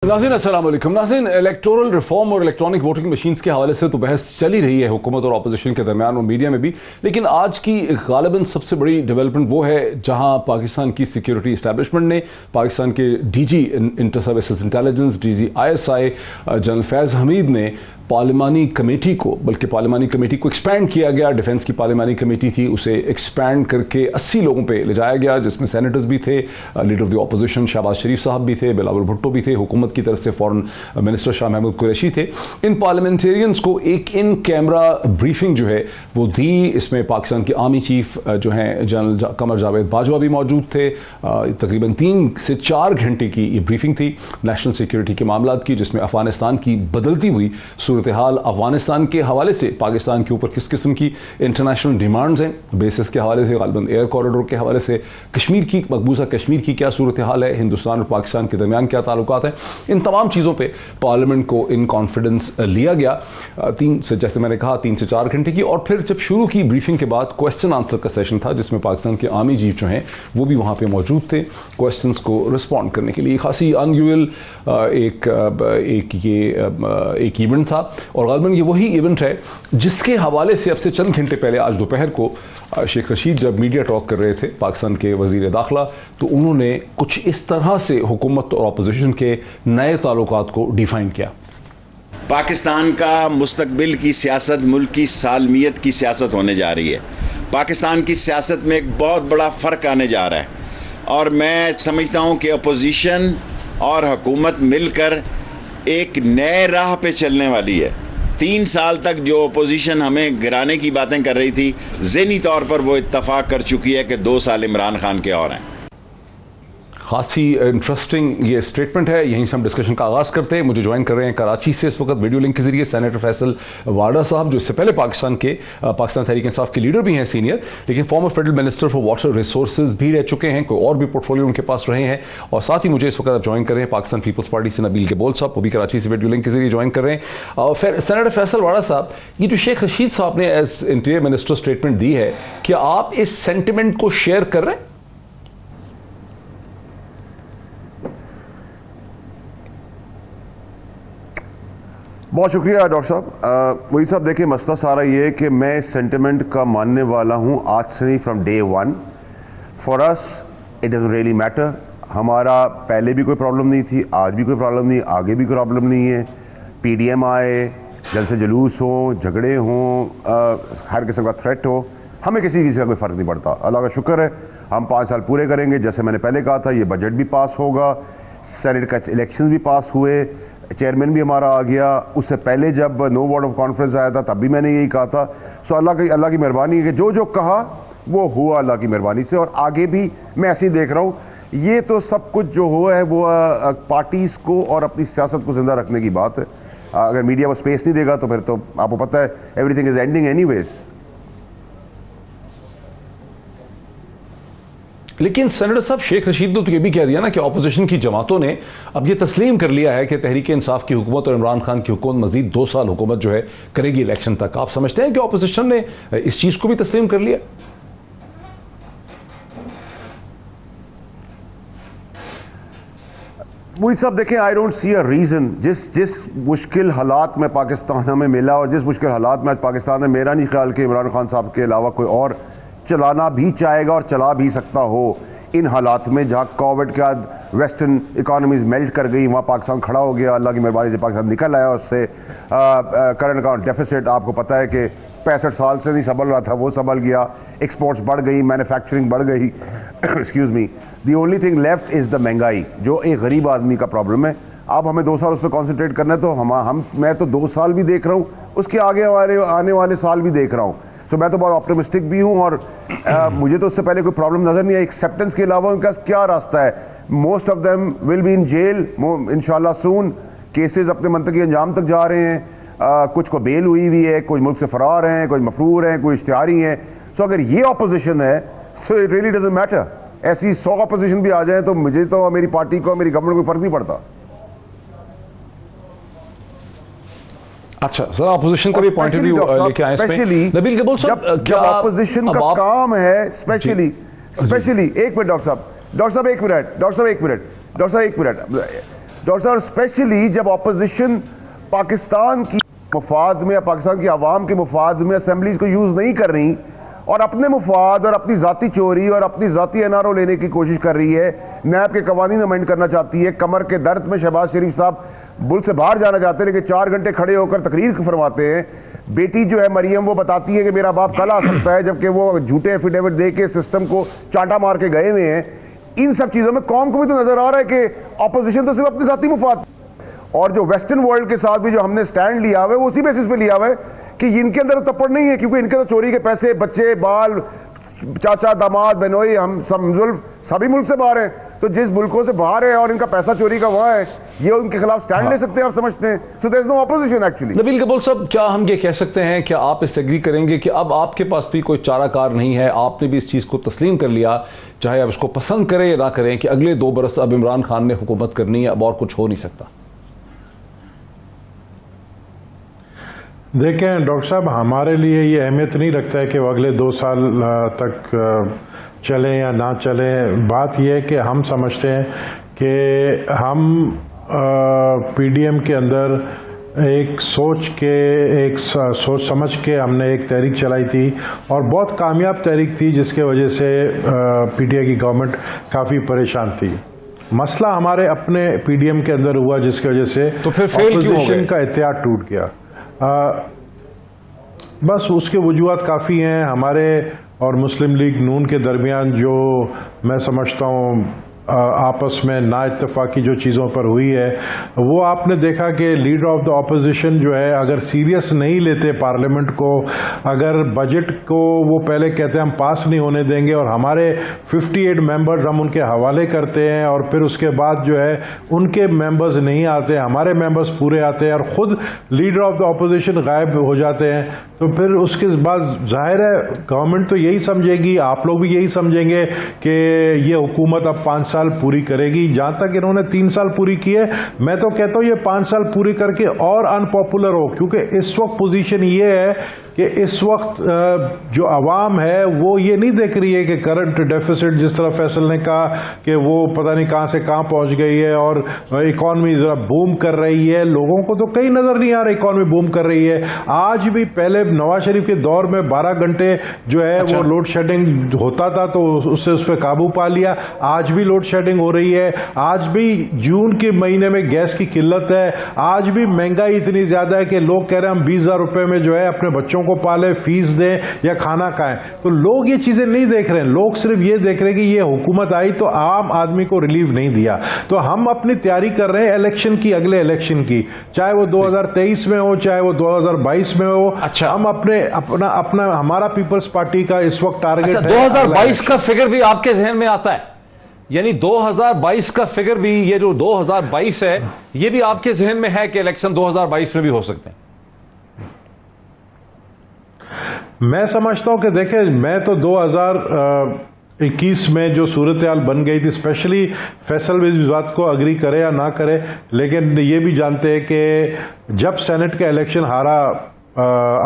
नाज़रीन अस्सलाम वालेकुम। नाज़रीन, इलेक्टोरल रिफॉर्म और इलेक्ट्रॉनिक वोटिंग मशीन्स के हवाले से तो बहस चली रही है हुकूमत और अपोजिशन के दरमियान और मीडिया में भी, लेकिन आज की गालिबन सबसे बड़ी डेवलपमेंट वो है जहां पाकिस्तान की सिक्योरिटी इस्टेब्लिशमेंट ने पाकिस्तान के DG inter services intelligence DG ISI general Faiz Hamid ने पार्लिमानी कमेटी को, बल्कि पार्लिमानी कमेटी को एक्सपैंड किया गया। डिफेंस की पार्लिमानी कमेटी थी, उसे एक्सपैंड करके 80 लोगों पे ले जाया गया, जिसमें सेनेटर्स भी थे, leader of the opposition Shahbaz Sharif साहब भी थे, बिलावल भुट्टो भी थे, हुकूमत की तरफ से फॉरेन मिनिस्टर शाह महमूद कुरैशी थे। इन पार्लियामेंटेरियंस को एक इन कैमरा ब्रीफिंग जो है वो दी। इसमें पाकिस्तान के आर्मी चीफ जो हैं जनरल कमर जावेद बाजवा भी मौजूद थे। तकरीबन 3 से 4 घंटे की ये ब्रीफिंग थी नेशनल सिक्योरिटी के मामलात की, जिसमें अफगानिस्तान की बदलती हुई सूरत हाल, अफगानिस्तान के हवाले से पाकिस्तान के ऊपर किस किस्म की इंटरनेशनल डिमांड्स हैं, बेसिस के हवाले से, गालिबन एयर कॉरिडोर के हवाले से, कश्मीर की मकबूजा कश्मीर की क्या सूरत हाल है, हिंदुस्तान और पाकिस्तान के दरमियान क्या ताल्लुकात हैं, इन तमाम चीज़ों पे पार्लियामेंट को इन कॉन्फिडेंस लिया गया। 3 से, जैसे मैंने कहा, 3 से 4 घंटे की। और फिर जब शुरू की ब्रीफिंग के बाद क्वेश्चन आंसर का सेशन था, जिसमें पाकिस्तान के आर्मी चीफ जो हैं वो भी वहाँ पर मौजूद थे क्वेश्चंस को रिस्पॉन्ड करने के लिए। खासी अनयूजुअल एक इवेंट था, और गालिबन ये वही इवेंट है जिसके हवाले से अब से चंद घंटे पहले आज दोपहर को शेख रशीद जब मीडिया टॉक कर रहे थे, पाकिस्तान के वजीर दाखिला, तो उन्होंने कुछ इस तरह से हुकूमत और अपोजिशन के नए ताल्लुकात को डिफाइन किया। पाकिस्तान का मुस्तकबिल की सियासत मुल्क की सालमियत की सियासत होने जा रही है। पाकिस्तान की सियासत में एक बहुत बड़ा फ़र्क आने जा रहा है, और मैं समझता हूँ कि अपोजिशन और हुकूमत मिलकर एक नए राह पे चलने वाली है। 3 साल तक जो अपोजिशन हमें गिराने की बातें कर रही थी, ज़हनी तौर पर वो इत्तफाक कर चुकी है कि 2 साल इमरान खान के और हैं। खासी इंटरेस्टिंग ये स्टेटमेंट है। यहीं से हम डिस्कशन का आगाज़ करते हैं। मुझे ज्वाइन कर रहे हैं कराची से इस वक्त वीडियो लिंक के जरिए सेनेटर फैसल वाडा साहब, जो इससे पहले पाकिस्तान तहरीक इंसाफ के लीडर भी हैं सीनियर, लेकिन farmer federal minister for water resources भी रह चुके हैं, कोई और भी पोर्टफोलियो उनके पास रहे हैं। और साथ ही मुझे इस वक्त आप ज्वाइन कर रहे हैं पाकिस्तान पीपल्स पार्टी से नबील केबोल साहब, वो भी कराची से वीडियो लिंक के जरिए ज्वाइन कर रहे हैं। सेनेटर फैसल वाडा साहब, ये जो शेख रशीद साहब ने एज इंटीरियर मिनिस्टर स्टेटमेंट दी है, क्या आप इस सेंटिमेंट को शेयर कर रहे हैं? बहुत शुक्रिया डॉक्टर साहब। वही साहब, देखिए मसला सारा ये है कि मैं इस सेंटिमेंट का मानने वाला हूँ आज से नहीं, from day 1। For us it doesn't really matter. हमारा पहले भी कोई प्रॉब्लम नहीं थी, आज भी कोई प्रॉब्लम नहीं, आगे भी कोई प्रॉब्लम नहीं है। PDM आए, जलसे जुलूस हो, झगड़े हों, हर किस्म का थ्रेट हो, हमें किसी का कोई फ़र्क नहीं पड़ता। अल्लाह का शुक्र है, हम 5 साल पूरे करेंगे। जैसे मैंने पहले कहा था, ये बजट भी पास होगा, सेनेट का इलेक्शन भी पास हुए, चेयरमैन भी हमारा आ गया। उससे पहले जब नो वर्ड ऑफ कॉन्फ्रेंस आया था, तब भी मैंने यही कहा था। सो अल्लाह की मेहरबानी है कि जो कहा वो हुआ अल्लाह की मेहरबानी से, और आगे भी मैं ऐसे ही देख रहा हूँ। ये तो सब कुछ जो हुआ है वो पार्टीज़ को और अपनी सियासत को ज़िंदा रखने की बात है। अगर मीडिया वो स्पेस नहीं देगा तो फिर तो आपको पता है एवरीथिंग इज़ एंडिंग एनीवेज। लेकिन सेनेटर साहब, शेख रशीद ने तो ये भी कह दिया ना कि अपोजिशन की जमातों ने अब ये तस्लीम कर लिया है कि तहरीक इंसाफ की हुकूमत और इमरान खान की हुकूमत मजीद 2 साल हुकूमत जो है करेगी इलेक्शन तक। आप समझते हैं कि अपोजिशन ने इस चीज़ को भी तस्लीम कर लिया? वही सब देखें, I don't see a reason. जिस मुश्किल हालात में पाकिस्तान हमें मिला, और जिस मुश्किल हालात में आज पाकिस्तान है, मेरा नहीं ख्याल कि इमरान खान साहब के अलावा कोई और चलाना भी चाहेगा और चला भी सकता हो। इन हालात में जहाँ कोविड के बाद वेस्टर्न इकोनॉमीज़ मेल्ट कर गई, वहाँ पाकिस्तान खड़ा हो गया। अल्लाह की मेहरबानी से पाकिस्तान निकल आया उससे। करंट अकाउंट डेफिसिट आपको पता है कि 65 साल से नहीं संभल रहा था, वो संभल गया। एक्सपोर्ट्स बढ़ गई, मैन्युफैक्चरिंग बढ़ गई। Excuse me, the only thing left is the महंगाई, जो एक गरीब आदमी का प्रॉब्लम है। अब हमें 2 साल उस पर कॉन्सेंट्रेट करना है, तो मैं तो 2 साल भी देख रहा हूँ, उसके आगे आने वाले साल भी देख रहा हूँ। तो मैं तो बहुत ऑप्टिमिस्टिक भी हूँ, और मुझे तो उससे पहले कोई प्रॉब्लम नज़र नहीं आई। एक्सेप्टेंस के अलावा उनका क्या रास्ता है? Most of them will be in jail इंशाल्लाह सून। केसेस अपने मंतकी अंजाम तक जा रहे हैं। कुछ को बेल हुई हुई है, कुछ मुल्क से फरार हैं, कुछ मफरूर हैं, कुछ इश्तिहारी हैं। सो अगर ये अपोजिशन है तो इट रियली डजंट मैटर। ऐसी 100 अपोजिशन भी आ जाए तो मुझे तो, मेरी पार्टी को, मेरी गवर्नमेंट को फ़र्क नहीं पड़ता। अच्छा सर, अपोजिशन का भी पॉइंट ऑफ व्यू लेके आए स्पेशली नबील केबोल साहब, जब अपोजिशन का काम है स्पेशली एक मिनट डॉक्टर साहब, एक मिनट डॉक्टर साहब, स्पेशली जब ऑपोजिशन पाकिस्तान की मुफाद में या पाकिस्तान की आवाम के मुफाद में असेंबलीज को यूज़ नहीं कर रही और अपने मुफाद और अपनी ज़ाती चोरी और अपनी ज़ाती एनआरओ लेने की कोशिश कर रही है, नैब के कवानीन अमेंड करना चाहती है, कमर के दर्द में शहबाज शरीफ साहब मुल्क से बाहर जाना चाहते हैं, लेकिन 4 घंटे खड़े होकर तकरीर फरमाते हैं। बेटी जो है मरियम, वो बताती है कि मेरा बाप कल आ सकता है, जबकि वो झूठे एफिडेविट दे के सिस्टम को चांटा मार के गए हुए हैं। इन सब चीज़ों में कौम को भी तो नज़र आ रहा है कि अपोजिशन तो सिर्फ अपने ज़ाती मुफाद, और जो वेस्टर्न वर्ल्ड के साथ भी जो हमने स्टैंड लिया हुआ है वो उसी बेसिस पे लिया हुआ है कि इनके अंदर तो तपड़ नहीं है, क्योंकि इनके तो चोरी के पैसे, बच्चे, बाल, चाचा, दामाद, बहनोई, हम सब सभी मुल्क से बाहर हैं। तो जिस मुल्कों से बाहर है और इनका पैसा चोरी का वहाँ है, ये उनके खिलाफ स्टैंड ले सकते हैं, आप समझते हैं? So there is no opposition actually. Nabil Gabol साहब, क्या हम ये कह सकते हैं, क्या आप इससे एग्री करेंगे कि अब आपके पास भी कोई चाराकार नहीं है, आपने भी इस चीज़ को तस्लीम कर लिया, चाहे आप इसको पसंद करें या ना करें, कि अगले 2 बरस अब इमरान खान ने हुकूमत करनी है, अब और कुछ हो नहीं सकता? देखें डॉक्टर साहब, हमारे लिए ये अहमियत नहीं रखता है कि वो अगले 2 साल तक चलें या ना चलें। बात यह है कि हम समझते हैं कि हम पीडीएम के अंदर एक सोच समझ के हमने एक तहरीक चलाई थी और बहुत कामयाब तहरीक थी, जिसके वजह से पीटीआई की गवर्नमेंट काफ़ी परेशान थी। मसला हमारे अपने पीडीएम के अंदर हुआ, जिसकी वजह से तो फिर फेल क्यों हो गए? का इत्तेहाद टूट गया। बस उसके वजूहात काफ़ी हैं। हमारे और मुस्लिम लीग नून के दरमियान जो मैं समझता हूँ आपस में ना इत्तेफाकी जो चीज़ों पर हुई है, वो आपने देखा कि लीडर ऑफ द ऑपोजिशन जो है, अगर सीरियस नहीं लेते पार्लियामेंट को, अगर बजट को वो पहले कहते हैं हम पास नहीं होने देंगे और हमारे 58 मेंबर्स हम उनके हवाले करते हैं और फिर उसके बाद जो है उनके मेंबर्स नहीं आते, हमारे मेंबर्स पूरे आते हैं और ख़ुद लीडर ऑफ द ऑपोजिशन गायब हो जाते हैं, तो फिर उसके बाद जाहिर है गवर्नमेंट तो यही समझेगी, आप लोग भी यही समझेंगे कि ये हुकूमत अब 5 साल पूरी करेगी। जहां तक इन्होंने 3 साल पूरी की है, मैं तो कहता हूं ये 5 साल पूरी करके और अनपॉपुलर हो, क्योंकि इस वक्त पोजीशन ये है कि इस वक्त जो आवाम है वो ये नहीं देख रही है कि करंट डेफिसिट, जिस तरह फैसल ने कहा कि वो पता नहीं कहां से कहां पहुंच गई है और इकॉनमी जरा बूम कर रही है, लोगों को तो कहीं नजर नहीं आ रहा इकॉनमी बूम कर रही है। आज भी पहले नवाज शरीफ के दौर में 12 घंटे जो है वो लोड शेडिंग होता था, तो उससे उस पर काबू पा लिया। आज भी लोड शेडिंग हो रही है, आज भी जून के महीने में गैस की किल्लत है, आज भी महंगाई इतनी ज्यादा है कि लोग कह रहे हैं हम 20,000 रुपए में जो है अपने बच्चों को पाले, फीस दें या खाना खाएं। तो लोग ये चीजें नहीं देख रहे हैं, लोग सिर्फ ये देख रहे हैं कि ये हुकूमत आई तो आम आदमी को रिलीफ नहीं दिया। तो हम अपनी तैयारी कर रहे हैं इलेक्शन की, अगले इलेक्शन की, चाहे वो 2023 में हो चाहे वो 2022 में हो। अच्छा, हम अपना हमारा पीपल्स पार्टी का इस वक्त टारगेट है 2022 का फिगर भी आपके जहन में आता है? यानी 2022 का फिगर भी, ये जो 2022 है, ये भी आपके जहन में है कि इलेक्शन 2022 में भी हो सकते हैं? मैं समझता हूं कि देखें, मैं तो 2021 में जो सूरत हाल बन गई थी, स्पेशली फैसल भी इस बात को अग्री करे या ना करे, लेकिन ये भी जानते हैं कि जब सेनेट का इलेक्शन हारा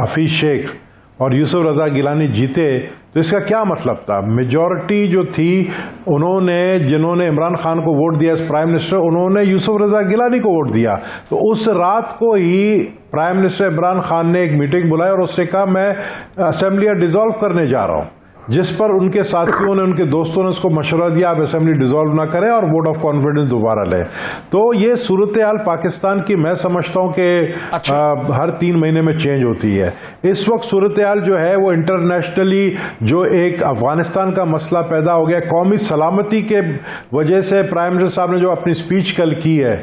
हफीज शेख और यूसुफ रजा गिलानी जीते, तो इसका क्या मतलब था? मेजॉरिटी जो थी, जिन्होंने इमरान खान को वोट दिया एज प्राइम मिनिस्टर, उन्होंने यूसुफ रजा गिलानी को वोट दिया। तो उस रात को ही प्राइम मिनिस्टर इमरान खान ने एक मीटिंग बुलाई और उसने कहा मैं असेंबली डिसॉल्व करने जा रहा हूं, जिस पर उनके साथियों ने, उनके दोस्तों ने उसको मशवरा दिया आप असेंबली डिसॉल्व ना करें और वोट ऑफ कॉन्फिडेंस दोबारा लें। तो ये सूरत हाल पाकिस्तान की मैं समझता हूं कि हर 3 महीने में चेंज होती है। इस वक्त सूरत हाल जो है वो इंटरनेशनली जो एक अफगानिस्तान का मसला पैदा हो गया, कौमी सलामती के वजह से प्राइम मिनिस्टर साहब ने जो अपनी स्पीच कल की है,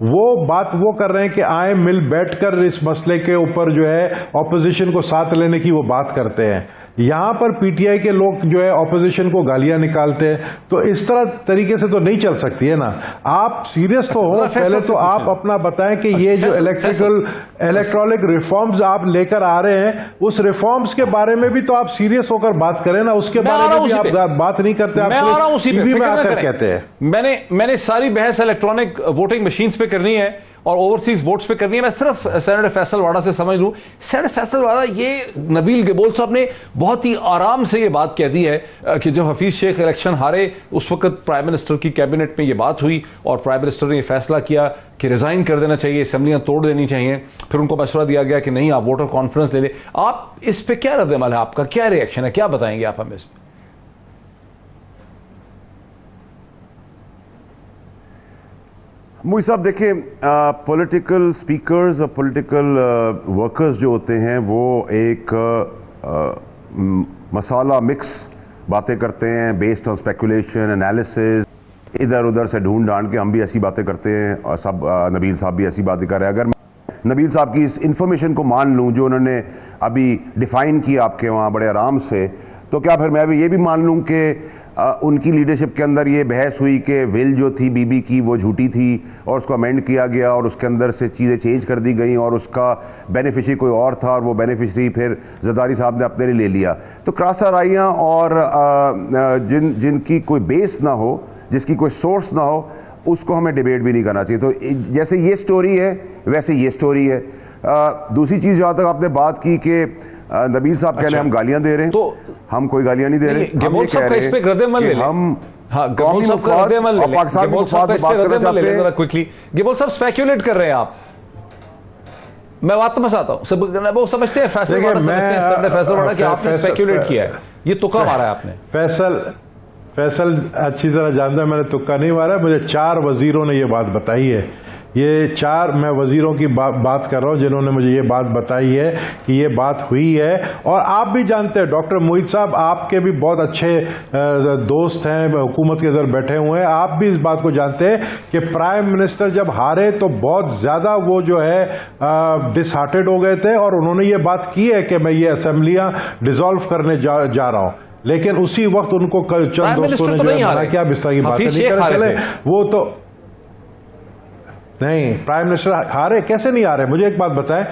वो बात वो कर रहे हैं कि आए मिल बैठकर इस मसले के ऊपर जो है ऑपोजिशन को साथ लेने की वो बात करते हैं। यहां पर पीटीआई के लोग जो है ऑपोजिशन को गालियां निकालते हैं, तो इस तरह तरीके से तो नहीं चल सकती है ना। आप सीरियस तो हो, पहले तो आप अपना बताएं कि ये जो इलेक्ट्रॉनिक रिफॉर्म्स आप लेकर आ रहे हैं, उस रिफॉर्म्स के बारे में भी तो आप सीरियस होकर बात करें ना। उसके बारे में भी आप बात नहीं करते, आप टीवी में आकर कहते हैं। मैंने सारी बहस इलेक्ट्रॉनिक वोटिंग मशीन्स पे करनी है और ओवरसीज वोट्स पे करनी है। मैं सिर्फ सेनेटर फैसल वाडा से समझ लूं, सेनेटर फैसल वाडा, ये नबील गबोल साहब ने बहुत ही आराम से ये बात कह दी है कि जब हफीज शेख इलेक्शन हारे उस वक्त प्राइम मिनिस्टर की कैबिनेट में ये बात हुई और प्राइम मिनिस्टर ने ये फैसला किया कि रिजाइन कर देना चाहिए, असेंबलियां तोड़ देनी चाहिए। फिर उनको मशवरा दिया गया कि नहीं, आप वोटर कॉन्फ्रेंस ले ले। आप इस पे क्या रद्द-ए-अमल है, आपका क्या रिएक्शन है, क्या बताएंगे आप हमें इस पे? मुझे साहब देखिए, पॉलिटिकल स्पीकर्स और पॉलिटिकल वर्कर्स जो होते हैं वो एक मसाला मिक्स बातें करते हैं बेस्ड ऑन स्पेकुलेशन एनालिसिस, इधर उधर से ढूंढ ढांड के। हम भी ऐसी बातें करते हैं और सब नबील साहब भी ऐसी बातें कर रहे हैं। अगर मैं नबील साहब की इस इंफॉर्मेशन को मान लूं जो उन्होंने अभी डिफाइन किया आपके वहाँ बड़े आराम से, तो क्या फिर मैं भी ये भी मान लूं कि उनकी लीडरशिप के अंदर ये बहस हुई कि विल जो थी बीबी की वो झूठी थी और उसको अमेंड किया गया और उसके अंदर से चीज़ें चेंज कर दी गई और उसका बेनिफिशरी कोई और था और वो बेनिफिशरी फिर जरदारी साहब ने अपने लिए ले लिया। तो क्रॉसराइयाँ और जिनकी कोई बेस ना हो, जिसकी कोई सोर्स ना हो, उसको हमें डिबेट भी नहीं करना चाहिए। तो जैसे ये स्टोरी है वैसे ये स्टोरी है। दूसरी चीज़ जहाँ तक आपने बात की कि नबील साहब कह रहे हैं हम गालियां दे रहे हैं, तो हम कोई गालियां नहीं दे रहे। हम ये कह रहे हैं कि हम कौमी मुफाद और पाकिस्तान के मुफाद पे बात करना चाहते हैं। क्विकली गिबोल साहब स्पेक्युलेट कर रहे हैं आप, मैं बात समझ आता हूं, सब वो समझते हैं फैसल वाडा, समझते हैं सबने फैसल वाडा कि आपने स्पेक्युलेट किया है, ये तुक्का मारा है आपने। फैसल अच्छी तरह जानता है मैंने तुक्का नहीं मारा। मुझे 4 वजीरों ने ये बात बताई है। ये 4 मैं वजीरों की बात कर रहा हूँ जिन्होंने मुझे ये बात बताई है कि ये बात हुई है। और आप भी जानते हैं डॉक्टर मोहित साहब, आपके भी बहुत अच्छे दोस्त हैं हुकूमत के अंदर बैठे हुए हैं, आप भी इस बात को जानते हैं कि प्राइम मिनिस्टर जब हारे तो बहुत ज़्यादा वो जो है डिसहार्टेड हो गए थे और उन्होंने ये बात की है कि मैं ये असेंबलियाँ डिसॉल्व करने जा रहा हूँ। लेकिन उसी वक्त उनको चंद दोस्तों ने जो है क्या बिस्तर की बातें नहीं कर चले, वो तो नहीं, प्राइम मिनिस्टर हारे कैसे नहीं आ रहे? मुझे एक बात बताएं,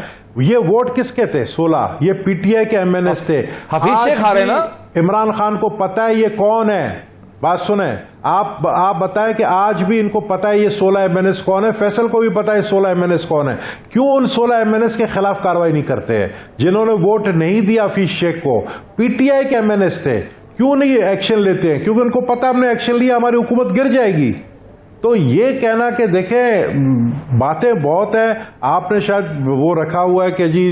ये वोट किसके थे? 16 ये पीटीआई के एमएनएस थे। हफीज शेख हारे ना? इमरान खान को पता है ये कौन है। बात सुने, आप बताएं कि आज भी इनको पता है ये 16 एमएनएस कौन है। फैसल को भी पता है 16 एमएनएस कौन है। क्यों उन 16 एमएनएस के खिलाफ कार्रवाई नहीं करते हैं जिन्होंने वोट नहीं दिया हफीज शेख को? पीटीआई के एमएनएस थे, क्यों नहीं एक्शन लेते हैं? क्योंकि उनको पता हमने एक्शन लिया हमारी हुकूमत गिर जाएगी। तो ये कहना कि देखें बातें बहुत है, आपने शायद वो रखा हुआ है कि जी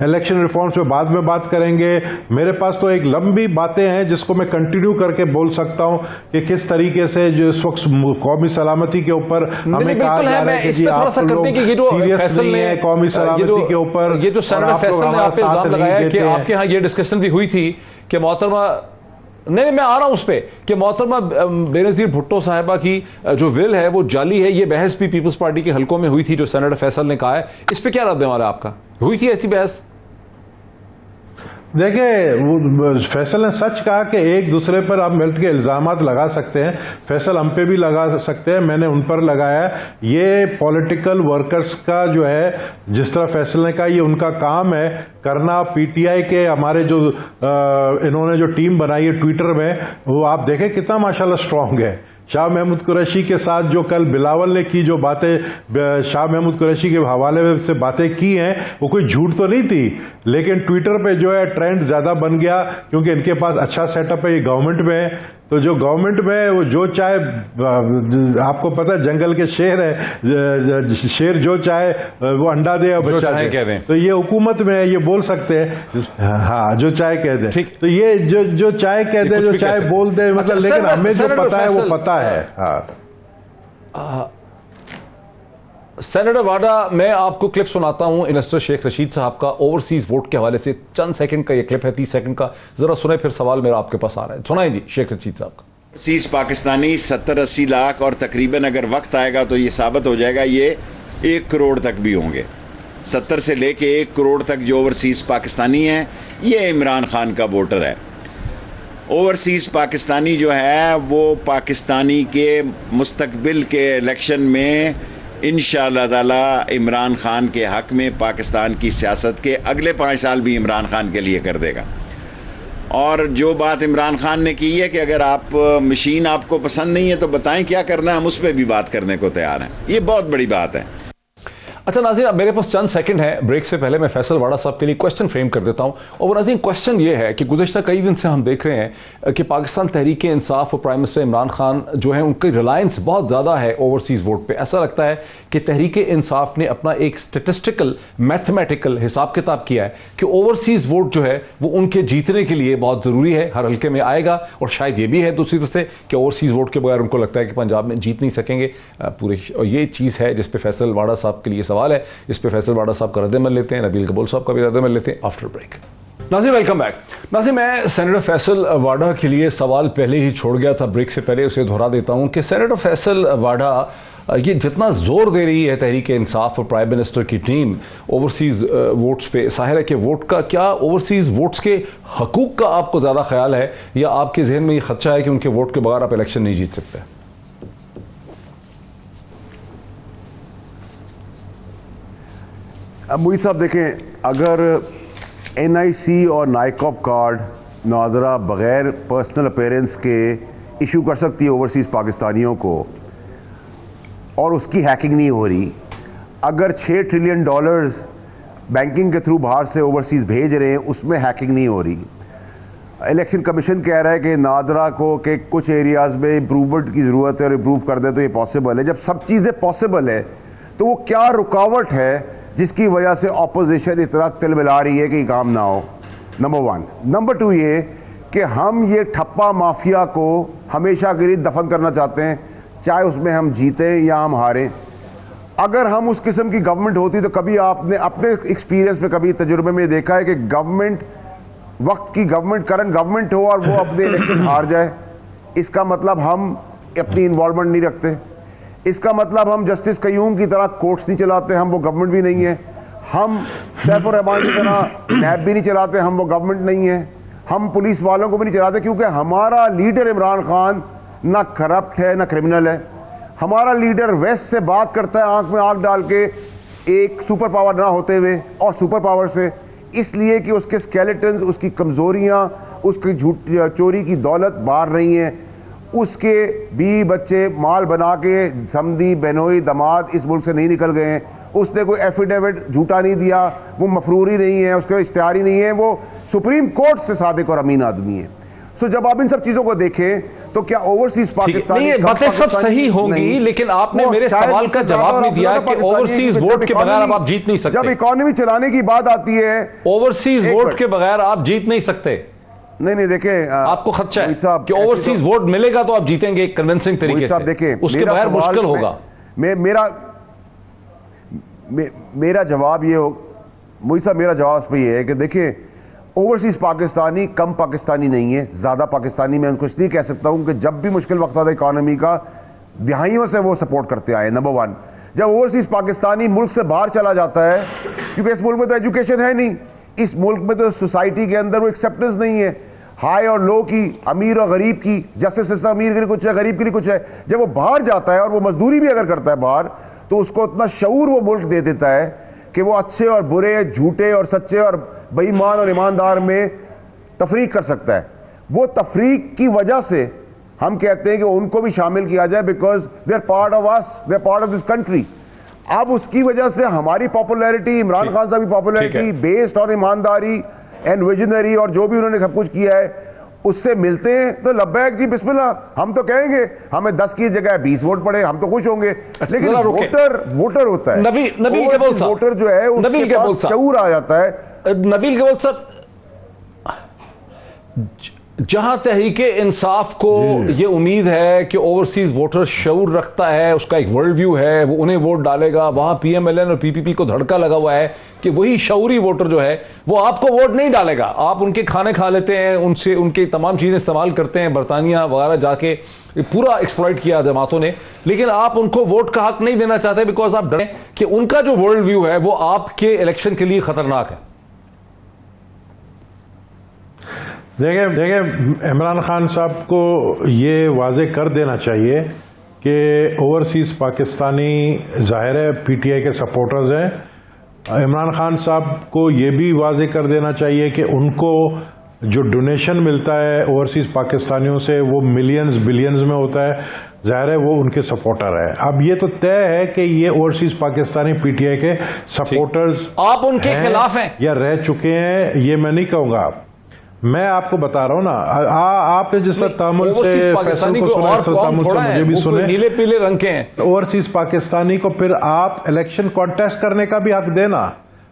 इलेक्शन रिफॉर्म्स पे बाद में बात करेंगे। मेरे पास तो एक लंबी बातें हैं जिसको मैं कंटिन्यू करके बोल सकता हूं कि किस तरीके से जो इस वक्त कौमी सलामती के ऊपर हमें कहा जा रहा है कि जी आप लोग सीरियस नहीं है कौमी सलामती के ऊपर। ये जो सेनेटर फैसल ने आप पे इल्जाम लगाया कि आपके यहाँ ये डिस्कशन भी हुई थी कि मोहतरमा, नहीं मैं आ रहा हूं उस पर, कि मोहतरमा बेनज़ीर भुट्टो साहिबा की जो विल है वो जाली है, ये बहस भी पीपल्स पार्टी के हलकों में हुई थी जो सेनेटर फैसल ने कहा है। इस पे क्या रद्द है आपका? हुई थी ऐसी बहस? देखिए फैसल ने सच कहा कि एक दूसरे पर आप मिल के इल्ज़ामात लगा सकते हैं, फैसल हम पे भी लगा सकते हैं, मैंने उन पर लगाया। ये पॉलिटिकल वर्कर्स का जो है, जिस तरह फैसल ने कहा ये उनका काम है करना। पीटीआई के हमारे जो इन्होंने जो टीम बनाई है ट्विटर में, वो आप देखें कितना माशाल्लाह स्ट्रांग है। शाह महमूद कुरैशी के साथ जो कल बिलावल ने की जो बातें शाह महमूद कुरैशी के हवाले से बातें की हैं, वो कोई झूठ तो नहीं थी, लेकिन ट्विटर पे जो है ट्रेंड ज्यादा बन गया क्योंकि इनके पास अच्छा सेटअप है, ये गवर्नमेंट में है। तो जो गवर्नमेंट में वो जो चाहे, आपको पता है जंगल के शेर है, शेर जो चाहे वो अंडा दे और बच्चा दे, तो ये हुकूमत में है, ये बोल सकते हैं हाँ जो चाहे कह दे। तो ये जो चाहे कह दे, जो चाहे बोल दे, मतलब लेकिन हमें जो पता है वो पता है। हाँ सेनेटर वाडा, मैं आपको क्लिप सुनाता हूं इन्वेस्टर शेख रशीद साहब का ओवरसीज वोट के हवाले से। चंद सेकंड का ये क्लिप है, 30 सेकंड का, जरा सुने, फिर सवाल मेरा आपके पास आ रहा है। सुनाए जी शेख रशीद साहब का। ओवरसीज पाकिस्तानी 70-80 लाख और तकरीबन अगर वक्त आएगा तो ये साबित हो जाएगा ये 1 करोड़ तक भी होंगे। 70 से लेके 1 करोड़ तक जो ओवरसीज पाकिस्तानी हैं, ये इमरान खान का वोटर है। ओवरसीज पाकिस्तानी जो है वो पाकिस्तानी के मुस्तकबिल के इलेक्शन में इंशाअल्लाह ताला इमरान खान के हक़ में पाकिस्तान की सियासत के अगले 5 साल भी इमरान खान के लिए कर देगा। और जो बात इमरान खान ने की है कि अगर आप मशीन आपको पसंद नहीं है तो बताएं क्या करना है, हम उस पर भी बात करने को तैयार हैं। ये बहुत बड़ी बात है। अच्छा नाज़रीन, अब मेरे पास चंद सेकंड है, ब्रेक से पहले मैं फैसल वाडा साहब के लिए क्वेश्चन फ्रेम कर देता हूं। और वो नाज़रीन, क्वेश्चन ये है कि गुज़श्ता कई दिन से हम देख रहे हैं कि पाकिस्तान तहरीक इंसाफ और प्राइम मिनिस्टर इमरान खान जो है उनकी रिलायंस बहुत ज़्यादा है ओवरसीज़ वोट पे। ऐसा लगता है कि तहरीक इंसाफ ने अपना एक स्टेटिस्टिकल मैथमेटिकल हिसाब किताब किया है कि ओवरसीज़ वोट जो है वो उनके जीतने के लिए बहुत ज़रूरी है, हर हल्के में आएगा। और शायद ये भी है दूसरी तरफ से कि ओवरसीज़ वोट के बगैर उनको लगता है कि पंजाब में जीत नहीं सकेंगे पूरे। और ये चीज़ है जिस पे फैसल वाडा साहब के लिए सवाल है, इस पे फैसल वाडा साहब का रद्द-ए-अमल लेते हैं, नबील कबूल साहब का भी रद्द-ए-अमल लेते हैं आफ्टर ब्रेक। नाज़रीन वेलकम बैक। नाज़रीन, मैं सेनेटर फैसल वाडा के लिए सवाल पहले ही छोड़ गया था, ब्रेक से पहले उसे दोहरा देता हूं कि सेनेटर फैसल वाडा ये जितना जोर दे रही है तहरीक इंसाफ और प्राइम मिनिस्टर की टीम ओवरसीज़ वोट्स पे, ज़ाहिर है कि वोट का क्या ओवरसीज़ वोट्स के हकूक़ का आपको ज़्यादा ख्याल है या आपके जहन में ये खदशा है कि उनके वोट के बगैर आप इलेक्शन नहीं जीत सकते? अब मुई साहब देखें, अगर NIC और नाइकॉप कार्ड नादरा बग़ैर पर्सनल अपीयरेंस के इशू कर सकती है ओवरसीज़ पाकिस्तानियों को और उसकी हैकिंग नहीं हो रही, अगर $6 ट्रिलियन बैंकिंग के थ्रू बाहर से ओवरसीज़ भेज रहे हैं उसमें हैकिंग नहीं हो रही, इलेक्शन कमीशन कह रहा है कि नादरा को के कुछ एरियाज़ में इम्प्रूवमेंट की ज़रूरत है और इम्प्रूव कर दे तो ये पॉसिबल है, जब सब चीज़ें पॉसिबल है तो वो क्या रुकावट है जिसकी वजह से ऑपोजिशन इतना तिलमिला रही है कि काम ना हो? नंबर 1। नंबर 2 ये कि हम ये ठप्पा माफिया को हमेशा के लिए दफन करना चाहते हैं, चाहे उसमें हम जीतें या हम हारें। अगर हम उस किस्म की गवर्नमेंट होती तो कभी आपने अपने एक्सपीरियंस में, कभी तजुर्बे में देखा है कि गवर्नमेंट वक्त की गवर्नमेंट, करंट गवर्नमेंट हो और वो अपने इलेक्शन हार जाए? इसका मतलब हम अपनी इन्वॉल्वमेंट नहीं रखते, इसका मतलब हम जस्टिस कयूम की तरह कोर्ट्स नहीं चलाते, हम वो गवर्नमेंट भी नहीं है, हम सैफ और रहमान की तरह नैब भी नहीं चलाते, हम वो गवर्नमेंट नहीं है, हम पुलिस वालों को भी नहीं चलाते, क्योंकि हमारा लीडर इमरान खान ना करप्ट है ना क्रिमिनल है। हमारा लीडर वेस्ट से बात करता है आंख में आंख डाल के, एक सुपर पावर ना होते हुए और सुपर पावर से, इसलिए कि उसके स्केलेटन्स, उसकी कमजोरियां, उसकी चोरी की दौलत बाहर नहीं है, उसके बीवी बच्चे माल बना के समधी बहनोई दामाद इस मुल्क से नहीं निकल गए हैं, उसने कोई एफिडेविट झूठा नहीं दिया, वो मफरूरी नहीं है, उसके इश्तिहारी नहीं है, वो सुप्रीम कोर्ट से सादिक और अमीन आदमी है। सो जब आप इन सब चीजों को देखें तो क्या ओवरसीज पाकिस्तानी बातें सब सही होंगी, लेकिन आपने मेरे सवाल का जवाब नहीं दिया कि ओवरसीज वोट के बगैर आप जीत नहीं सकते। जब इकोनॉमी चलाने की बात आती है, ओवरसीज वोट के बगैर आप जीत नहीं सकते। नहीं देखें, आपको खदशा है कि ओवरसीज वोट मिलेगा तो आप जीतेंगे एक कन्विंसिंग तरीके से, देखें उसके बगैर मुश्किल होगा। मेरा जवाब ये हो, मोहित साहब, मेरा जवाब उस पर यह है कि देखिए, ओवरसीज पाकिस्तानी कम पाकिस्तानी नहीं है, ज़्यादा पाकिस्तानी। मैं उनको इसलिए कह सकता हूं कि जब भी मुश्किल वक्त आता है इकॉनमी का, दिहाइयों से वो सपोर्ट करते आए। नंबर 1, जब ओवरसीज पाकिस्तानी मुल्क से बाहर चला जाता है, क्योंकि इस मुल्क में तो एजुकेशन है नहीं, इस मुल्क में तो सोसाइटी के अंदर वो एक्सेप्टेंस नहीं है, हाई और लो की, अमीर और गरीब की, जस्टिस सिस्टम अमीर के लिए कुछ है, गरीब के लिए कुछ है। जब वो बाहर जाता है और वो मजदूरी भी अगर करता है बाहर, तो उसको इतना शऊर वो मुल्क दे देता है कि वो अच्छे और बुरे, झूठे और सच्चे और बेईमान और ईमानदार में तफरीक कर सकता है। वो तफरीक की वजह से हम कहते हैं कि उनको भी शामिल किया जाए, because they are part of us, they are part of this country. अब उसकी वजह से हमारी पॉपुलैरिटी, इमरान खान साहब की पॉपुलैरिटी बेस्ड ऑन ईमानदारी एंड विजनरी और जो भी उन्होंने सब कुछ किया है, उससे मिलते हैं तो लब्बैक जी बिस्मिल्लाह। हम तो कहेंगे हमें 10 की जगह 20 वोट पड़े, हम तो खुश होंगे, लेकिन वोटर होता है, नबील केवल साहब, वोटर जो है उसके पास शऊर आ जाता है। नबील केवल साहब, जहां तहरीके इंसाफ को ये उम्मीद है कि ओवरसीज वोटर शऊर रखता है, उसका एक वर्ल्ड व्यू है, वो उन्हें वोट डालेगा, वहां PMLN और PPP को धड़का लगा हुआ है कि वही शऊरी वोटर जो है वो आपको वोट नहीं डालेगा। आप उनके खाने खा लेते हैं, उनसे उनकी तमाम चीज़ें इस्तेमाल करते हैं, बरतानिया वगैरह जाके पूरा एक्सप्लॉइट किया जमातों ने, लेकिन आप उनको वोट का हक नहीं देना चाहते बिकॉज आप डरे कि उनका जो वर्ल्ड व्यू है वो आपके इलेक्शन के लिए खतरनाक है। देखिए, इमरान खान साहब को ये वाजे कर देना चाहिए कि ओवरसीज़ पाकिस्तानी ज़ाहिर है PTI के सपोर्टर्स हैं। इमरान खान साहब को ये भी वाजे कर देना चाहिए कि उनको जो डोनेशन मिलता है ओवरसीज पाकिस्तानियों से वो मिलियंस बिलियंस में होता है, ज़ाहिर है वो उनके सपोर्टर है। अब ये तो तय है कि ये ओवरसीज पाकिस्तानी पीटीआई के सपोर्टर्स आप उनके खिलाफ हैं या रह चुके हैं, ये मैं नहीं कहूँगा। मैं आपको बता रहा हूँ ना, आपने जिस तामुल से पाकिस्तानी को और कौन थोड़ा है, मुझे भी सुने, नीले पीले रंग के हैं। ओवरसीज पाकिस्तानी को फिर आप इलेक्शन कॉन्टेस्ट करने का भी हक देना।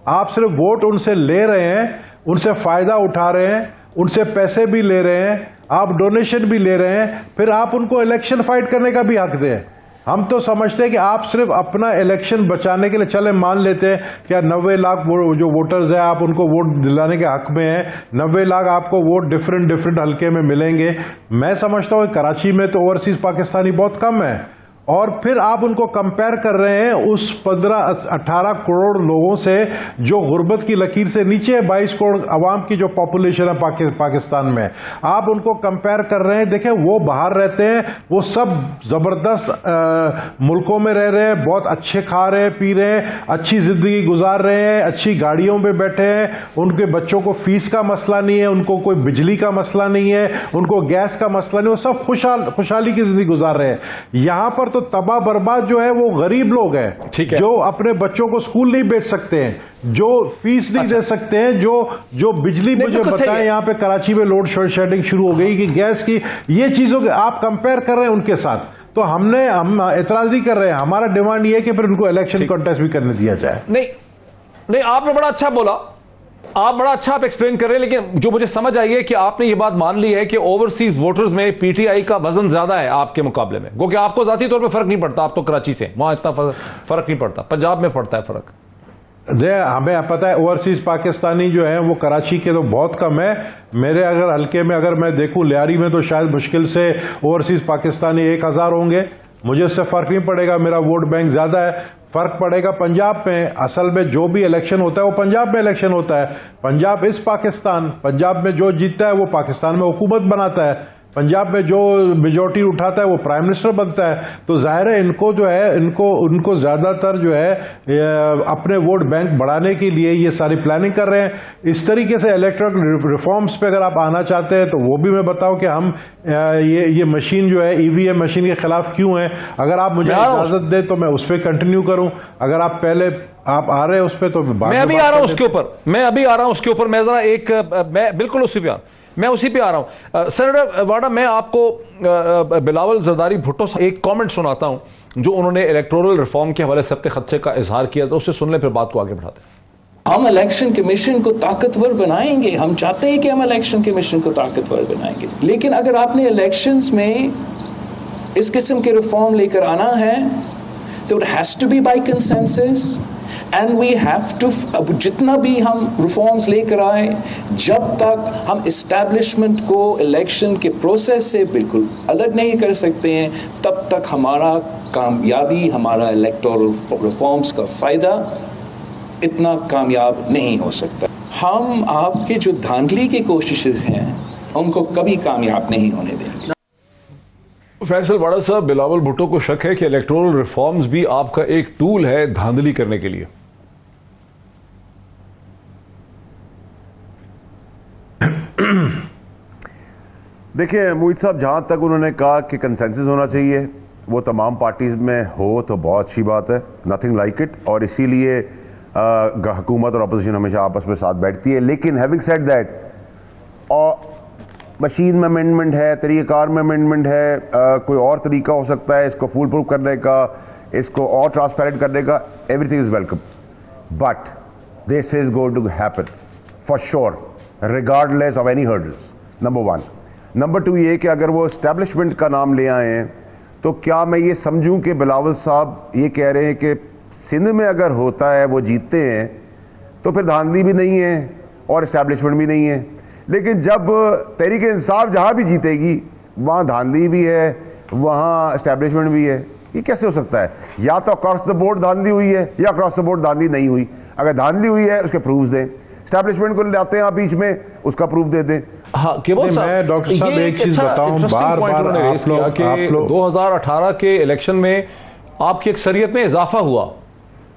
आप सिर्फ वोट उनसे ले रहे हैं, उनसे फायदा उठा रहे हैं, उनसे पैसे भी ले रहे हैं, आप डोनेशन भी ले रहे हैं, फिर आप उनको इलेक्शन फाइट करने का भी हक दें। हम तो समझते हैं कि आप सिर्फ अपना इलेक्शन बचाने के लिए, चले मान लेते हैं क्या 90 लाख जो वोटर्स हैं आप उनको वोट दिलाने के हक में हैं, 90 लाख आपको वोट डिफरेंट हल्के में मिलेंगे। मैं समझता हूँ कराची में तो ओवरसीज पाकिस्तानी बहुत कम है, और फिर आप उनको कंपेयर कर रहे हैं उस 15-18 करोड़ लोगों से जो गुर्बत की लकीर से नीचे है, 22 करोड़ अवाम की जो पॉपुलेशन है पाकिस्तान में, आप उनको कंपेयर कर रहे हैं। देखें वो बाहर रहते हैं, वो सब जबरदस्त मुल्कों में रह रहे हैं, बहुत अच्छे खा रहे हैं, पी रहे हैं, अच्छी जिंदगी गुजार रहे हैं, अच्छी गाड़ियों में बैठे हैं, उनके बच्चों को फीस का मसला नहीं है, उनको कोई बिजली का मसला नहीं है, उनको गैस का मसला नहीं, वो सब खुशहाली की जिंदगी गुजार रहे हैं। यहां पर तो तबाह बर्बाद जो है वो गरीब लोग हैं, जो अपने बच्चों को स्कूल नहीं भेज सकते हैं, जो फीस नहीं दे सकते हैं, जो बिजली मुझे बताएं यहाँ पे कराची में लोड शेडिंग शुरू हो गई कि गैस की, ये चीजों के आप कंपेयर कर रहे हैं उनके साथ। तो हम एतराज नहीं कर रहे हैं, हमारा डिमांड ये है कि फिर उनको इलेक्शन कॉन्टेस्ट भी करने दिया जाए। नहीं आपने बड़ा अच्छा बोला, आप बड़ा अच्छा आप एक्सप्लेन कर रहे हैं, लेकिन जो मुझे समझ आई है कि आपने ये बात मान ली है कि ओवरसीज वोटर्स में पीटीआई का वजन ज्यादा है आपके मुकाबले में, क्योंकि आपको जाती तौर पे फर्क नहीं पड़ता, आप तो कराची से, वहां इतना फर्क नहीं पड़ता, पंजाब में पड़ता है फर्क। हमें पता है ओवरसीज पाकिस्तानी जो है वो कराची के तो बहुत कम है। मेरे अगर हल्के में अगर मैं देखूं लियारी में तो शायद मुश्किल से ओवरसीज पाकिस्तानी 1000 होंगे। मुझे इससे फर्क नहीं पड़ेगा, मेरा वोट बैंक ज्यादा है। फर्क पड़ेगा पंजाब में, असल में जो भी इलेक्शन होता है वो पंजाब में इलेक्शन होता है। पंजाब इस पाकिस्तान, पंजाब में जो जीतता है वो पाकिस्तान में हुकूमत बनाता है, पंजाब में जो मेजॉरिटी उठाता है वो प्राइम मिनिस्टर बनता है। तो जाहिर है इनको जो है उनको ज्यादातर जो है अपने वोट बैंक बढ़ाने के लिए ये सारी प्लानिंग कर रहे हैं। इस तरीके से इलेक्ट्रल रिफॉर्म्स पे अगर आप आना चाहते हैं तो वो भी मैं बताऊं कि हम ये मशीन जो है ईवीएम मशीन के खिलाफ क्यों है। अगर आप मुझे इजाजत दें तो मैं उस पर कंटिन्यू करूं, अगर आप पहले आप आ रहे हैं उस पर तो मैं अभी आ रहा हूं उसके ऊपर, मैं जरा मैं बिल्कुल उसी पे मैं उसी पे आ रहा हूं। सेनेटर वाडा, मैं आपको बिलावल जरदारी भुट्टो से एक कमेंट सुनाता हूं जो उन्होंने इलेक्टोरल रिफॉर्म के हवाले से अपने खदशे का इजहार किया था, उससे सुन ले फिर बात को आगे बढ़ाते हैं। हम इलेक्शन कमीशन को ताकतवर बनाएंगे, हम चाहते हैं कि हम इलेक्शन कमीशन को ताकतवर बनाएंगे, लेकिन अगर आपने इलेक्शंस में इस किस्म के रिफॉर्म लेकर आना है तो it has to be by consensus and we have to, अब जितना भी हम रिफॉर्म्स लेकर आए, जब तक हम इस्टेब्लिशमेंट को इलेक्शन के प्रोसेस से बिल्कुल अलग नहीं कर सकते हैं, तब तक हमारा कामयाबी, हमारा इलेक्टोरल रिफॉर्म्स का फ़ायदा इतना कामयाब नहीं हो सकता। हम आपके जो धांधली की कोशिशें हैं उनको कभी कामयाब नहीं होने देंगे। फैसल वाडा साहब, बिलावल भुट्टो को शक है कि इलेक्टोरल रिफॉर्म्स भी आपका एक टूल है धांधली करने के लिए। देखिए मोहित साहब, जहां तक उन्होंने कहा कि कंसेंसस होना चाहिए, वो तमाम पार्टीज में हो तो बहुत अच्छी बात है, नथिंग लाइक इट, और इसीलिए हुकूमत और अपोजिशन हमेशा आपस में साथ बैठती है। लेकिन हैविंग सेड दैट, मशीन में अमेंडमेंट है, तरीक़ाकार में अमेंडमेंट है, कोई और तरीका हो सकता है इसको फुल प्रूफ करने का, इसको और ट्रांसपेरेंट करने का, everything is welcome, but this is going to happen for sure regardless of any hurdles, number 1। Number 2 ये कि अगर वो इस्टेब्लिशमेंट का नाम ले आए हैं तो क्या मैं ये समझूं कि बिलावल साहब ये कह रहे हैं कि सिंध में अगर होता है वो जीतते हैं तो फिर धांधली भी नहीं है और इस्टेब्लिशमेंट भी नहीं है, लेकिन जब तहरीक इंसाफ जहाँ भी जीतेगी वहाँ धांधली भी है, वहाँ इस्टेब्लिशमेंट भी है? ये कैसे हो सकता है? या तो अक्रॉस द बोर्ड धांधली हुई है या अक्रॉस द बोर्ड धांधली नहीं हुई। अगर धांधली हुई है उसके प्रूफ दें, इस्टेब्लिशमेंट को लाते हैं आप बीच में, उसका प्रूफ दे दें। हाँ, मैं डॉक्टर साहब एक चीज बताऊं, बार-बार आप लोग 2018 के इलेक्शन में आपकी अक्सरियत में इजाफा हुआ,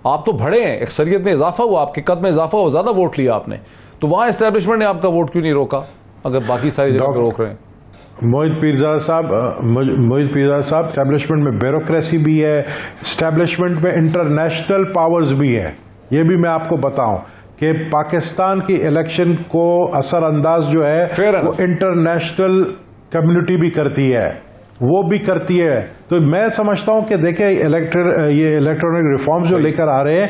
आप तो बढ़े हैं, अक्सरियत में इजाफा हुआ, आपके कद में इजाफा हुआ, ज्यादा वोट लिया आपने, तो वहां एस्टेब्लिशमेंट ने आपका वोट क्यों नहीं रोका? अगर बाकी सारी जगह पे रोक रहे हैं? मोहित पीरजादा साहब, एस्टैब्लिशमेंट में ब्यूरोक्रेसी भी है, एस्टैब्लिशमेंट में इंटरनेशनल पावर्स भी है। ये भी मैं आपको बताऊं कि पाकिस्तान की इलेक्शन को असरअंदाज जो है वो इंटरनेशनल कम्युनिटी भी करती है, वो भी करती है। तो मैं समझता हूं कि देखें ये इलेक्ट्रॉनिक रिफॉर्म्स जो लेकर आ रहे हैं,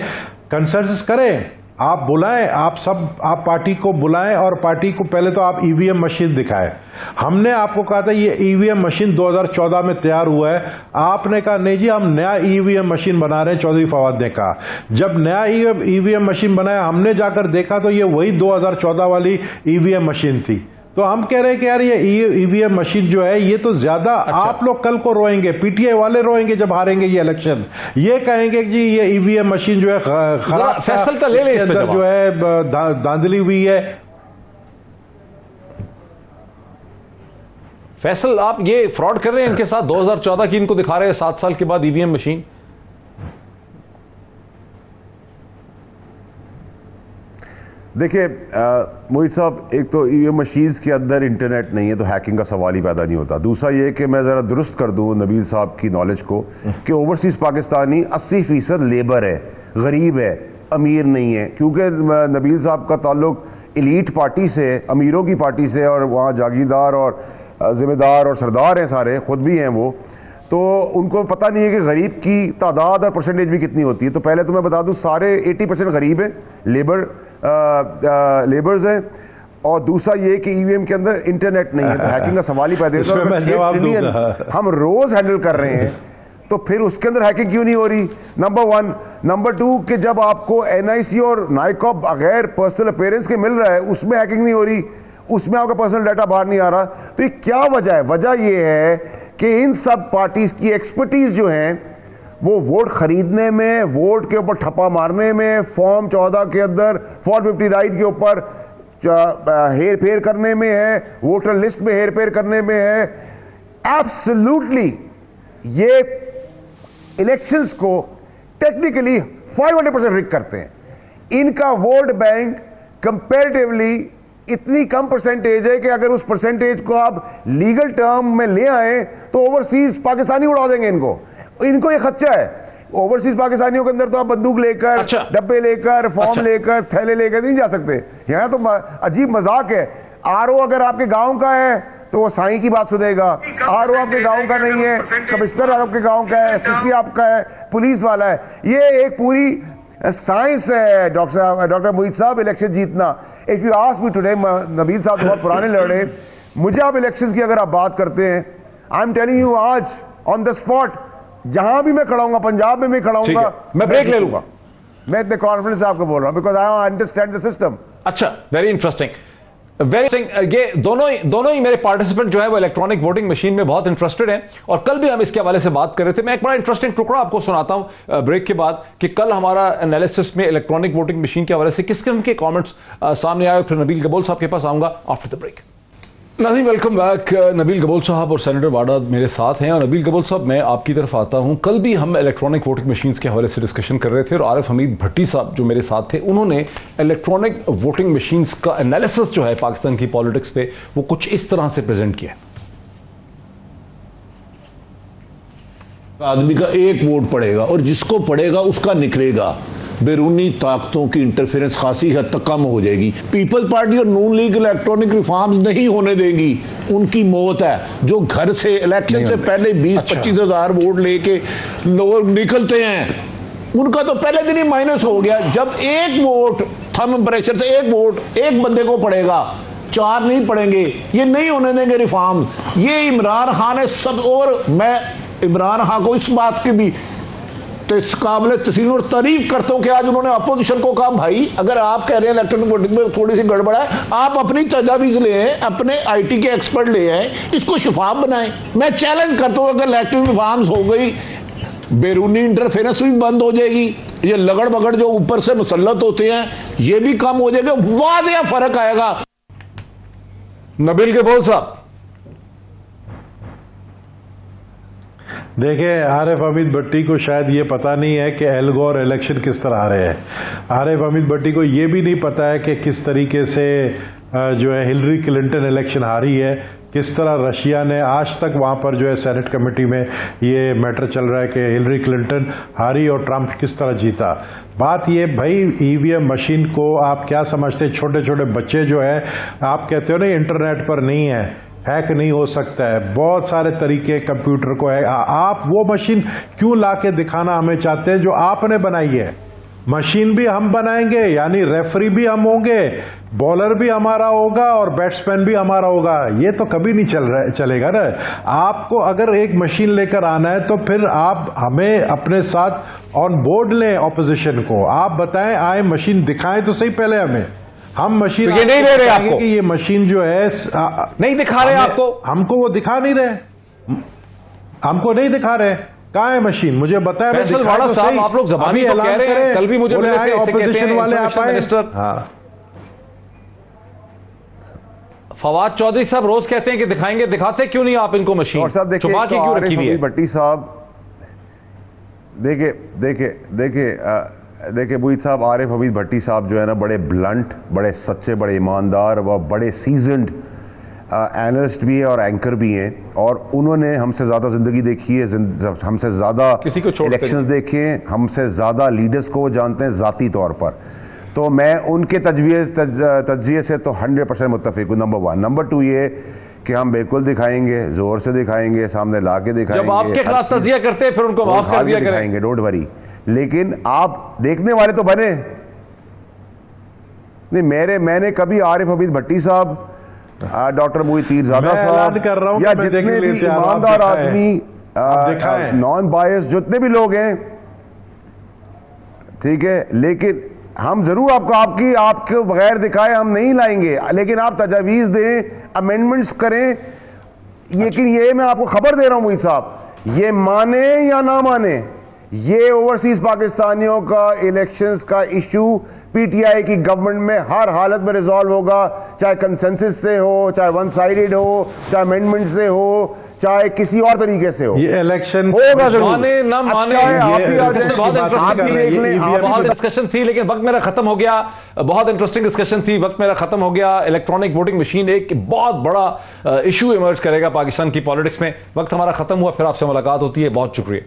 कंसेंसस करें, आप बुलाएं, आप पार्टी को बुलाएं और पार्टी को पहले तो आप ईवीएम मशीन दिखाएं। हमने आपको कहा था ये ईवीएम मशीन 2014 में तैयार हुआ है, आपने कहा नहीं जी हम नया ईवीएम मशीन बना रहे हैं। चौधरी फवाद ने कहा जब नया ईवीएम मशीन बनाया, हमने जाकर देखा तो ये वही 2014 वाली ईवीएम मशीन थी। तो हम कह रहे हैं कि यार ये ईवीएम मशीन जो है ये तो ज्यादा, आप लोग कल को रोएंगे, पीटीआई वाले रोएंगे जब हारेंगे ये इलेक्शन, ये कहेंगे कि जी ये ईवीएम मशीन जो है खराब, फैसल का ले इस पे जवाब। जो है धांधली हुई है। फैसल, आप ये फ्रॉड कर रहे हैं इनके साथ, 2014 की इनको दिखा रहे हैं 7 साल के बाद ईवीएम मशीन। देखिए मोहित साहब, एक तो ईवीएम मशीन्स के अंदर इंटरनेट नहीं है तो हैकिंग का सवाल ही पैदा नहीं होता। दूसरा ये कि मैं ज़रा दुरुस्त कर दूं नबील साहब की नॉलेज को कि ओवरसीज़ पाकिस्तानी 80% लेबर है, गरीब है, अमीर नहीं है। क्योंकि नबील साहब का ताल्लुक एलीट पार्टी से, अमीरों की पार्टी से, और वहाँ जागीरदार और ज़िम्मेदार और सरदार हैं सारे, ख़ुद भी हैं वो, तो उनको पता नहीं है कि गरीब की तादाद और परसेंटेज भी कितनी होती है। तो पहले तो मैं बता दूं सारे 80% गरीब हैं, लेबर्स हैं। और दूसरा ये कि ईवीएम के अंदर इंटरनेट नहीं है तो हैकिंग का सवाल ही पैदा होता है। 6 ट्रिलियन हम रोज हैंडल कर रहे हैं तो फिर उसके अंदर हैकिंग क्यों नहीं हो रही? नंबर 1। नंबर 2 कि जब आपको एनआईसी और नाइकॉब बगैर पर्सनल अपीयरेंस के मिल रहा है उसमें हैकिंग नहीं हो रही, उसमें आपका पर्सनल डाटा बाहर नहीं आ रहा। तो ये क्या वजह है? वजह ये है कि इन सब पार्टीज की एक्सपर्टीज जो हैं वो वोट खरीदने में, वोट के ऊपर ठप्पा मारने में, फॉर्म 14 के अंदर फॉर्म 50 राइट के ऊपर हेर फेर करने में है, वोटर लिस्ट में हेर फेर करने में है। एब्सोल्युटली ये इलेक्शंस को टेक्निकली 500% रिग करते हैं। इनका वोट बैंक कंपैरेटिवली इतनी कम परसेंटेज है कि अगर उस परसेंटेज को आप लीगल टर्म में ले आए तो ओवरसीज पाकिस्तानी उड़ा देंगे इनको ये खर्चा है। ओवरसीज पाकिस्तानियों के अंदर तो आप बंदूक लेकर, डब्बे लेकर, फॉर्म लेकर, थैले लेकर नहीं जा सकते। यहाँ तो अजीब मजाक है। आरओ अगर आपके गांव का है तो वो साईं की बात सुनेगा, आरओ आपके गांव का नहीं है, कमिश्नर आपके गांव का है, एसएसपी आपका है, पुलिस वाला है। ये एक पूरी साइंस है डॉक्टर मोहित साहब, इलेक्शन जीतना। If you ask me today, Nabeel साहब तो बहुत पुराने लड़ रहे, मुझे आप इलेक्शंस की अगर आप बात करते हैं, आई एम टेलिंग यू आज ऑन द स्पॉट, जहां भी मैं खड़ा हूंगा, पंजाब में मैं खड़ा हूंगा, मैं ब्रेक ले लूंगा। मैं इतने कॉन्फिडेंस से आपको बोल रहा हूं because I understand the system. अच्छा, वेरी इंटरेस्टिंग, ये दोनों ही मेरे पार्टिसिपेंट जो है वो इलेक्ट्रॉनिक वोटिंग मशीन में बहुत इंटरेस्टेड हैं और कल भी हम इसके हवाले से बात कर रहे थे। मैं एक बड़ा इंटरेस्टिंग टुकड़ा आपको सुनाता हूं ब्रेक के बाद कि कल हमारा एनालिसिस में इलेक्ट्रॉनिक वोटिंग मशीन के हवाले से किस किस्म के कमेंट्स सामने आए। फिर नबील गबोल साहब के पास आऊंगा आफ्टर द ब्रेक। नाज़रीन, वेलकम बैक। नबील गबोल साहब और सेनेटर वाडा मेरे साथ हैं। और नबील गबोल साहब, मैं आपकी तरफ आता हूं। कल भी हम इलेक्ट्रॉनिक वोटिंग मशीन्स के हवाले से डिस्कशन कर रहे थे और आरिफ हमीद भट्टी साहब जो मेरे साथ थे, उन्होंने इलेक्ट्रॉनिक वोटिंग मशीन्स का एनालिसिस जो है पाकिस्तान की पॉलिटिक्स पे वो कुछ इस तरह से प्रेजेंट किया। आदमी का एक वोट पड़ेगा और जिसको पड़ेगा उसका निकलेगा। बैरूनी ताकतों की इंटरफेरेंस खासी हद तक कम हो जाएगी। पीपल पार्टी और नून लीग इलेक्ट्रॉनिक रिफॉर्म्स नहीं होने देगी, उनकी मौत है। जो घर से इलेक्शन से पहले 20-25 हज़ार वोट लेके लोग निकलते हैं, उनका तो पहले दिन ही माइनस हो गया। जब एक वोट थंब प्रेशर से एक वोट एक बंदे को पड़ेगा, 4 नहीं पड़ेंगे, ये नहीं होने देंगे रिफॉर्म। ये इमरान खान है सब। और मैं इमरान खान को इस बात की भी काबिल तस्लीम और तारीफ करता हूं कि आज उन्होंने अपोजिशन को कहा, भाई अगर आप कह रहे हैं इलेक्ट्रॉनिक वोटिंग में थोड़ी सी गड़बड़ है, आप अपनी तजावीज ले आए, अपने आईटी के एक्सपर्ट ले आए, इसको शफाफ बनाएं। मैं चैलेंज करता हूं अगर इलेक्ट्रॉनिक रिफॉर्म्स हो गई, बैरूनी इंटरफेरेंस भी बंद हो जाएगी, ये लगड़ बगड़ जो ऊपर से मुसल्लत होते हैं ये भी कम हो जाएगा, वादिया फर्क आएगा। नबील गबोल साहब, देखिए, आरिफ हमीद भट्टी को शायद ये पता नहीं है कि एल गोर इलेक्शन किस तरह आ रहे हैं। आरिफ हमीद भट्टी को ये भी नहीं पता है कि किस तरीके से जो है हिलरी क्लिंटन इलेक्शन हारी है, किस तरह रशिया ने आज तक वहाँ पर जो है सेनेट कमेटी में ये मैटर चल रहा है कि हिलरी क्लिंटन हारी और ट्रंप किस तरह जीता। बात ये भाई ईवीएम मशीन को आप क्या समझते, छोटे छोटे बच्चे जो है, आप कहते हो ना इंटरनेट पर नहीं है, हैक नहीं हो सकता है, बहुत सारे तरीके कंप्यूटर को है। आप वो मशीन क्यों लाके दिखाना हमें चाहते हैं जो आपने बनाई है? मशीन भी हम बनाएंगे, यानी रेफरी भी हम होंगे, बॉलर भी हमारा होगा और बैट्समैन भी हमारा होगा, ये तो कभी नहीं चलेगा ना। आपको अगर एक मशीन लेकर आना है तो फिर आप हमें अपने साथ ऑन बोर्ड लें, ऑपोजिशन को आप बताएं, आए मशीन दिखाएं तो सही पहले हमें। हम मशीन तो ये नहीं दे रहे आपको कि ये मशीन जो है नहीं दिखा रहे आपको, हमको वो दिखा नहीं रहे, हमको नहीं दिखा रहे। कहाँ है मशीन, मुझे बताया। फैसल वाड़ा साहब, आप लोग ज़बानी तो कह रहे हैं, कल भी मुझे मिले थे, ऐसे कहते हैं इंफॉर्मेशन मिनिस्टर। हाँ, फवाद चौधरी साहब रोज कहते हैं कि दिखाएंगे, दिखाते क्यों नहीं आप इनको मशीन? और साहब देखिए, छुपा के क्यों रखी हुई है? भट्टी साहब देखिए मुईद साहब, आरिफ हमीद भट्टी साहब जो है ना, बड़े ब्लंट, बड़े सच्चे, बड़े ईमानदार व बड़े सीजन्ड एनालिस्ट भी है और एंकर भी हैं, और उन्होंने हमसे ज़्यादा ज़िंदगी देखी है, हमसे ज़्यादा इलेक्शंस देखे हैं, हमसे ज़्यादा लीडर्स को वो जानते हैं ज़ाती तौर पर। तो मैं उनके तजज़िये से तो 100% मुत्तफिक हूँ, नंबर 1। नंबर 2 ये कि हम बिल्कुल दिखाएंगे, ज़ोर से दिखाएंगे, सामने ला के दिखाएंगे। जब आपके खिलाफ तजिया करते हैं फिर उनको माफ कर दिया दिखाएंगे, डोंट वरी। लेकिन आप देखने वाले तो बने नहीं। मैंने कभी आरिफ हमीद भट्टी साहब, डॉक्टर मोहित पीरजादा साहब, या जितने भी ईमानदार आदमी, नॉन बायस जितने भी लोग हैं, ठीक है, लेकिन हम जरूर आपको बगैर दिखाए हम नहीं लाएंगे, लेकिन आप तजावीज दें, अमेंडमेंट्स करें। लेकिन ये मैं आपको खबर दे रहा हूं मोहित साहब, ये माने या ना माने, ये ओवरसीज पाकिस्तानियों का इलेक्शंस का इशू पीटीआई की गवर्नमेंट में हर हालत में रिजॉल्व होगा, चाहे कंसेंसस से हो, चाहे वन साइडेड हो, चाहे अमेंडमेंट से हो, चाहे किसी और तरीके से हो। ये इलेक्शन होगा जरूर, माने ना माने। बहुत डिस्कशन थी लेकिन वक्त मेरा खत्म हो गया। बहुत इंटरेस्टिंग डिस्कशन थी, वक्त मेरा खत्म हो गया। इलेक्ट्रॉनिक वोटिंग मशीन एक बहुत बड़ा इशू इमर्ज करेगा पाकिस्तान की पॉलिटिक्स में। वक्त हमारा खत्म हुआ, फिर आपसे मुलाकात होती है। बहुत शुक्रिया।